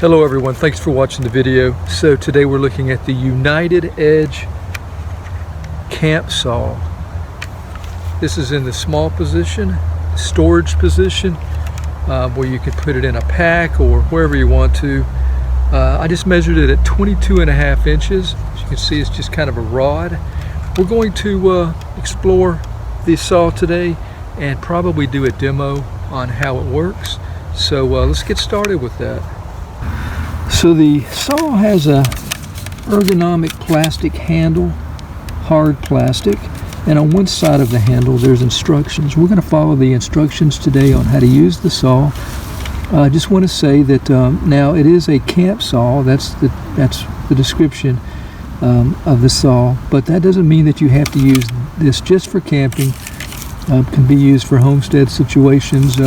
Hello everyone, thanks for watching the video. So today we're looking at the United Edge camp saw. This is in the small position, storage position, where you can put it in a pack or wherever you want to. I just measured it at 22.5 inches. As you can see, it's just kind of a rod. We're going to explore the saw today and probably do a demo on how it works. So let's get started with that. So the saw has a ergonomic plastic handle, hard plastic, and on one side of the handle there's instructions. We're going to follow the instructions today on how to use the saw. I just want to say that now it is a camp saw. That's the description of the saw, but that doesn't mean that you have to use this just for camping. Can be used for homestead situations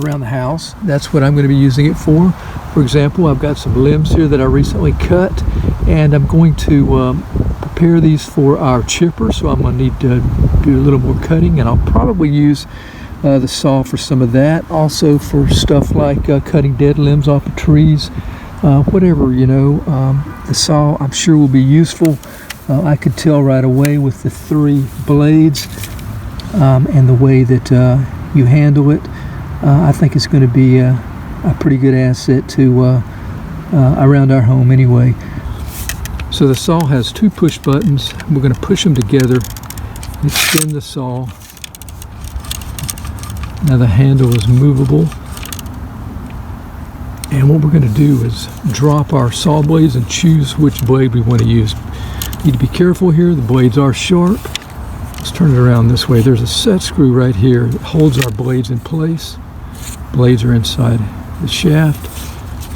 around the house. That's what I'm going to be using it for. For example, I've got some limbs here that I recently cut, and I'm going to prepare these for our chipper, so I'm going to need to do a little more cutting, and I'll probably use the saw for some of that. Also for stuff like cutting dead limbs off of trees, whatever, you know. The saw I'm sure will be useful. I could tell right away with the 3 blades and the way that you handle it. I think it's going to be a pretty good asset to around our home anyway. So the saw has 2 push buttons. We're going to push them together and extend the saw. Now the handle is movable. And what we're going to do is drop our saw blades and choose which blade we want to use. Need to be careful here. The blades are sharp. Let's turn it around this way. There's a set screw right here that holds our blades in place. Blades are inside the shaft.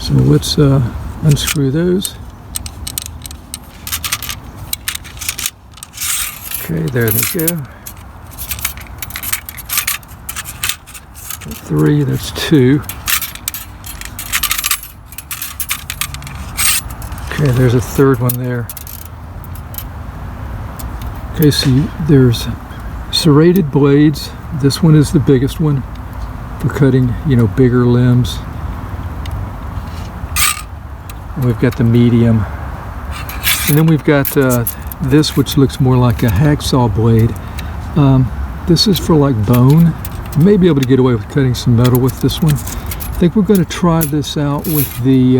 So let's unscrew those. Okay, there they go. 3, that's 2. Okay, there's a 3rd one there. Okay, so there's serrated blades. This one is the biggest one for cutting, you know, bigger limbs. And we've got the medium. And then we've got this, which looks more like a hacksaw blade. This is for like bone. You may be able to get away with cutting some metal with this one. I think we're going to try this out with the,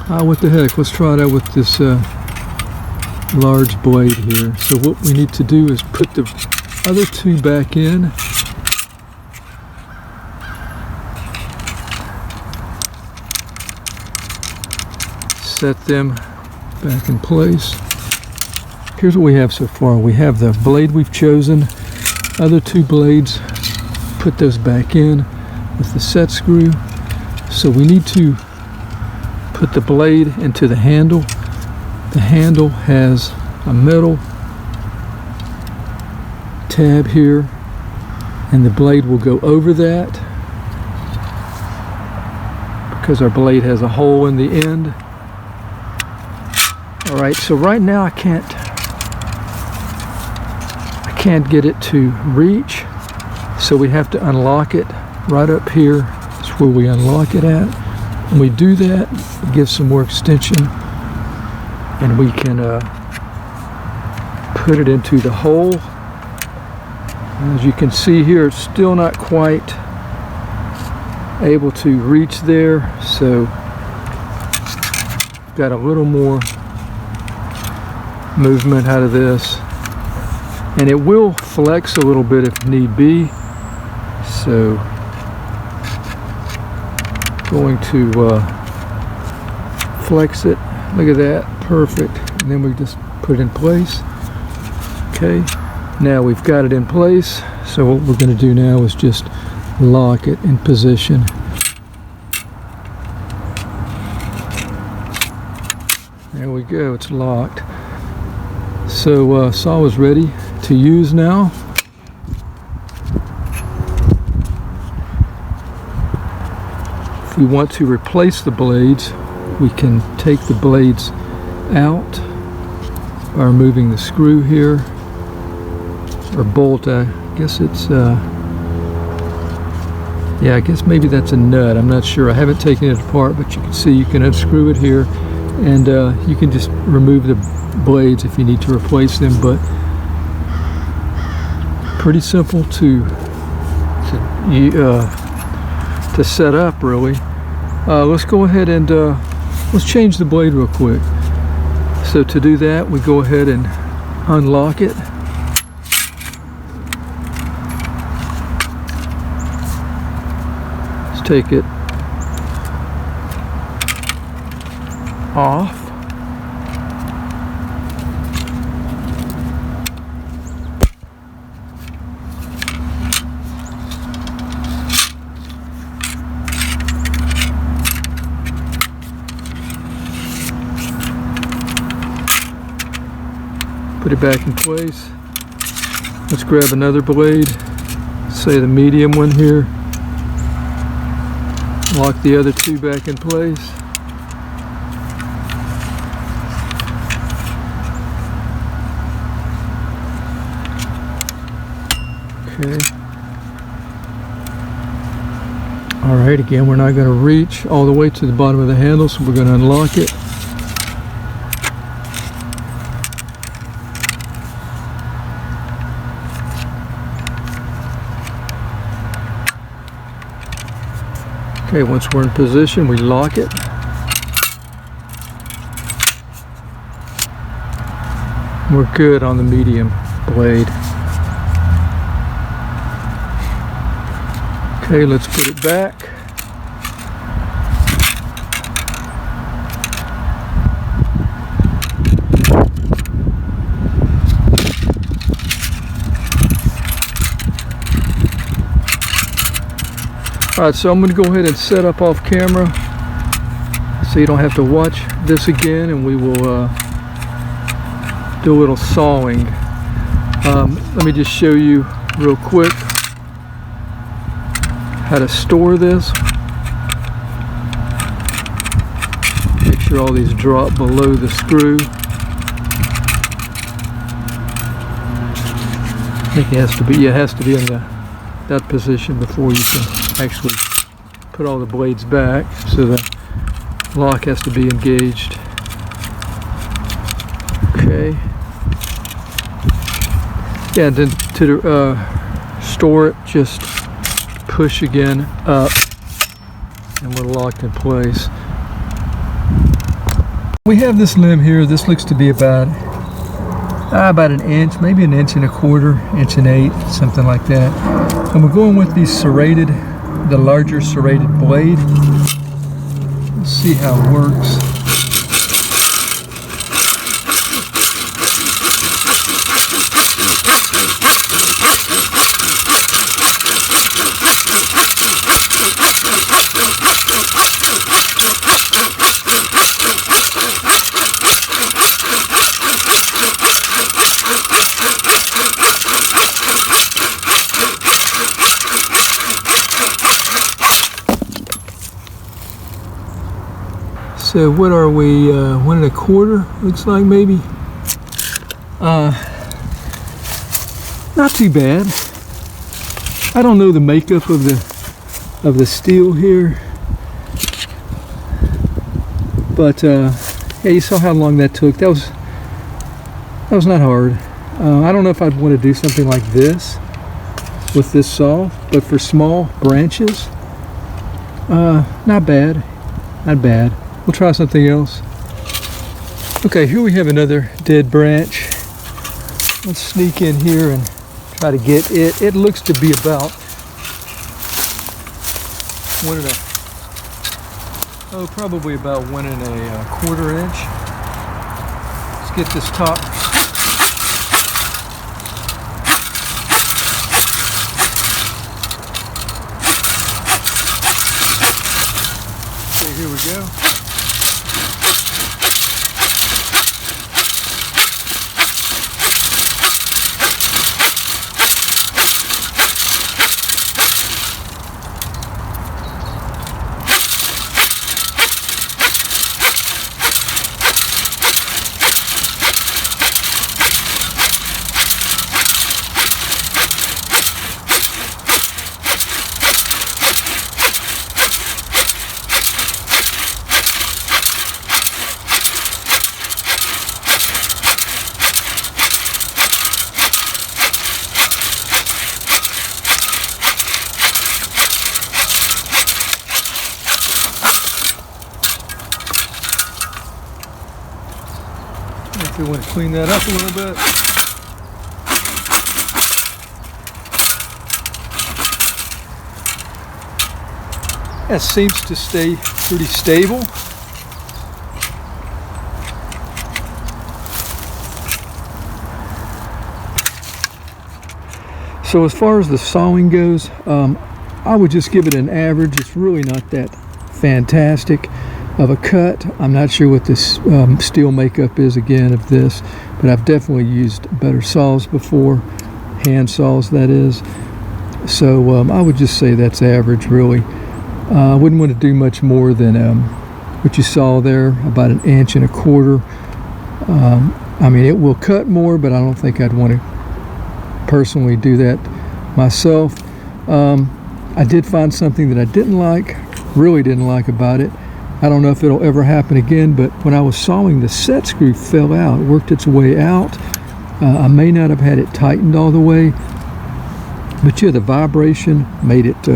what the heck, let's try it out with this large blade here. So what we need to do is put the other 2 back in. Set them back in place. Here's what we have so far. We have the blade we've chosen, other 2 blades, put those back in with the set screw. So we need to put the blade into the handle. The handle has a metal tab here, and the blade will go over that because our blade has a hole in the end. Alright, so right now I can't get it to reach, so we have to unlock it right up here. That's where we unlock it at. When we do that, it gives some more extension, and we can put it into the hole. As you can see here, it's still not quite able to reach there, so got a little more movement out of this, and it will flex a little bit if need be. So going to flex it. Look at that, perfect. And then we just put it in place. Okay, now we've got it in place, so what we're going to do now is just lock it in position. There we go, it's locked. So saw is ready to use now. If we want to replace the blades, we can take the blades out by removing the screw here, or bolt. I guess it's Yeah, I guess maybe that's a nut. I'm not sure. I haven't taken it apart, but you can see you can unscrew it here, and you can just remove the blades if you need to replace them. But pretty simple to set up, really. Let's go ahead and let's change the blade real quick. So to do that, we go ahead and unlock it. Let's take it off. Put it back in place. Let's grab another blade, say the medium one here. Lock the other two back in place. Okay. All right, again, we're not going to reach all the way to the bottom of the handle, so we're going to unlock it. Okay, once we're in position, we lock it. We're good on the medium blade. Okay, let's put it back. Alright, so I'm going to go ahead and set up off camera so you don't have to watch this again, and we will do a little sawing. Let me just show you real quick how to store this. Make sure all these drop below the screw. I think it has to be, yeah, it has to be in that position before you can actually put all the blades back, so the lock has to be engaged. Okay. Yeah, and then to store it, just push again up and we're locked in place. We have this limb here. This looks to be about an inch, maybe an inch and a quarter, inch and eighth, something like that. And we're going with the larger serrated blade. Let's see how it works. So what are we, 1 1/4, looks like maybe? Not too bad. I don't know the makeup of the steel here, but yeah, you saw how long that took. That was not hard. I don't know if I'd want to do something like this with this saw, but for small branches, not bad, not bad. We'll try something else. Okay, here we have another dead branch. Let's sneak in here and try to get it. It looks to be about 1 1/4, probably about 1 1/4 inch. Let's get this top. Okay, here we go. We want to clean that up a little bit. That seems to stay pretty stable. So as far as the sawing goes, I would just give it an average. It's really not that fantastic of a cut. I'm not sure what this steel makeup is again of this, but I've definitely used better saws before, hand saws that is. So I would just say that's average really. I wouldn't want to do much more than what you saw there, about 1.25 inches. I mean, it will cut more, but I don't think I'd want to personally do that myself. I did find something that I really didn't like about it. I don't know if it'll ever happen again, but when I was sawing, the set screw fell out. It worked its way out. I may not have had it tightened all the way, but yeah, the vibration made it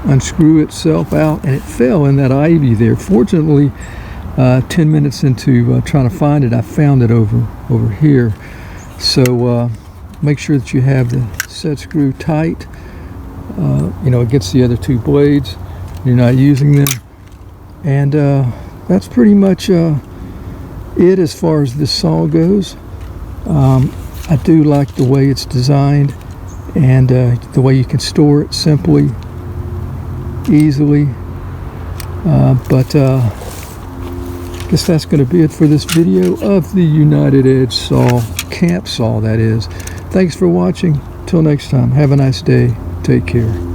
unscrew itself out, and it fell in that ivy there. Fortunately, 10 minutes into trying to find it, I found it over here. So make sure that you have the set screw tight, against the other two blades. You're not using them, and that's pretty much it as far as this saw goes. I do like the way it's designed, and the way you can store it simply, easily. But I guess that's going to be it for this video of the United Edge saw, camp saw that is. Thanks for watching. Till next time, have a nice day. Take care.